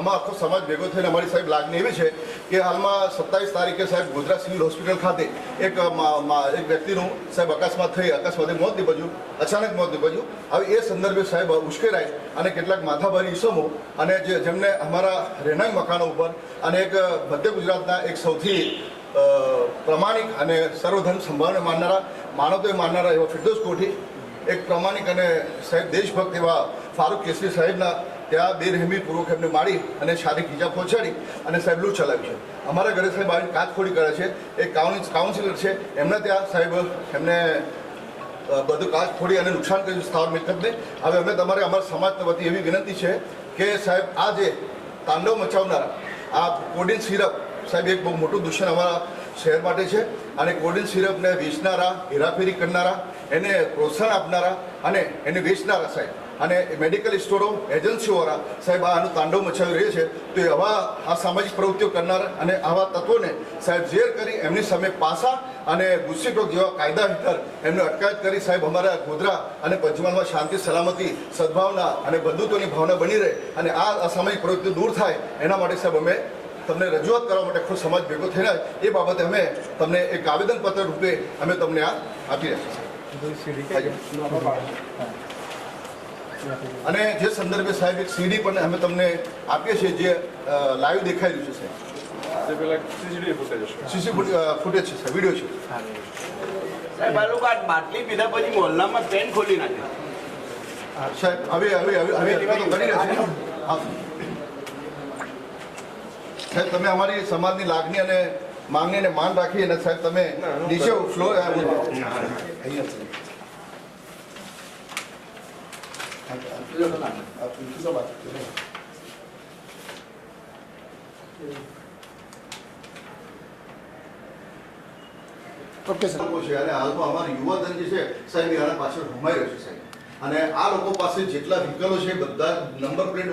આમાં આખો સમાજ ભેગો થઈને અમારી સાહેબ લાગણી એવી છે કે હાલમાં 27 તારીખે સાહેબ ગોધરા સિવિલ હોસ્પિટલ ખાતે એક વ્યક્તિનું સાહેબ અકસ્માતે મોત નીપજ્યું, અચાનક મોત નીપજ્યું. હવે એ સંદર્ભે સાહેબ ઉશ્કેરાય અને કેટલાક માથાભારી ઈસમો અને જેમને અમારા રહેણાંક મકાનો ઉપર અને એક મધ્ય ગુજરાતના એક સૌથી પ્રમાણિક અને સર્વધર્મ સંભાળને માનનારા એવા ફિરદોસ કોઠી, એક પ્રમાણિક અને સાહેબ દેશભક્ત એવા ફારૂક કેસરી સાહેબના ત્યાં બેરહેમીપૂર્વક એમને મારી અને શારીરિક ઈજા પહોંચાડી અને સાહેબ લૂંટ ચલાવી છે. અમારા ઘરે સાહેબ આવીને કાચખોડી કરે છે. એક કાઉન્સિલર છે, એમના ત્યાં સાહેબ એમને બધું કાચ ફોડી અને નુકસાન કર્યું સ્થાવર મિલકતને. હવે અમે અમારા સમાજ વતી એવી વિનંતી છે કે સાહેબ આ જે તાંડવ મચાવનારા આ કોડિન સિરપ સાહેબ એક બહુ મોટું દુશ્મન અમારા શહેર માટે છે અને કોડિન સિરપને વેચનારા, હેરાફેરી કરનારા, એને પ્રોત્સાહન આપનારા અને એને વેચનારા સાહેબ અને મેડિકલ સ્ટોરો, એજન્સીઓવાળા સાહેબ આનું તાંડવ મચાવી રહ્યા છે. તો આવા આ સામાજિક પ્રવૃત્તિઓ કરનાર અને આવા તત્વોને સાહેબ ઝેર કરી એમની સામે પાસા અને ગુસ્સીટોક જેવા કાયદા હેઠળ એમને અટકાયત કરી સાહેબ અમારા ગોધરા અને પંચમહાલમાં શાંતિ, સલામતી, સદભાવના અને બંધુત્વની ભાવના બની રહે અને આ અસામાજિક પ્રવૃત્તિઓ દૂર થાય એના માટે સાહેબ અમે તમને રજૂઆત કરવા માટે આખો સમાજ ભેગો થઈને એ બાબતે અમે તમને એક આવેદનપત્ર રૂપે અમે તમને આ આપી રહ્યા છીએ. અને જે સંદર્ભે સાહેબ એક સીડી પણ અમે તમને આપીએ છીએ જે લાઈવ દેખાઈ રહ્યું છે સાહેબ. ફૂટેજ છે સાહેબ, વિડીયો છે સાહેબ. આ લોકો આ બાટલી પીધા પછી મોહલ્લામાં પેન ખોલી નાખે સાહેબ. હવે કરી રહ્યા છે સાહેબ. તમે અમારી સમાજની લાગણી અને માંગણીને માન રાખી અને સાહેબ તમે નીચે ફ્લોર ઓકે સર છે અને હાલમાં અમારું યુવાધન જે છે સાહેબ આના પાછળ ઘુમાઈ રહ્યું છે સાહેબ. અને આ લોકો પાસે જેટલા વ્હીકલો છે બધા નંબર પ્લેટ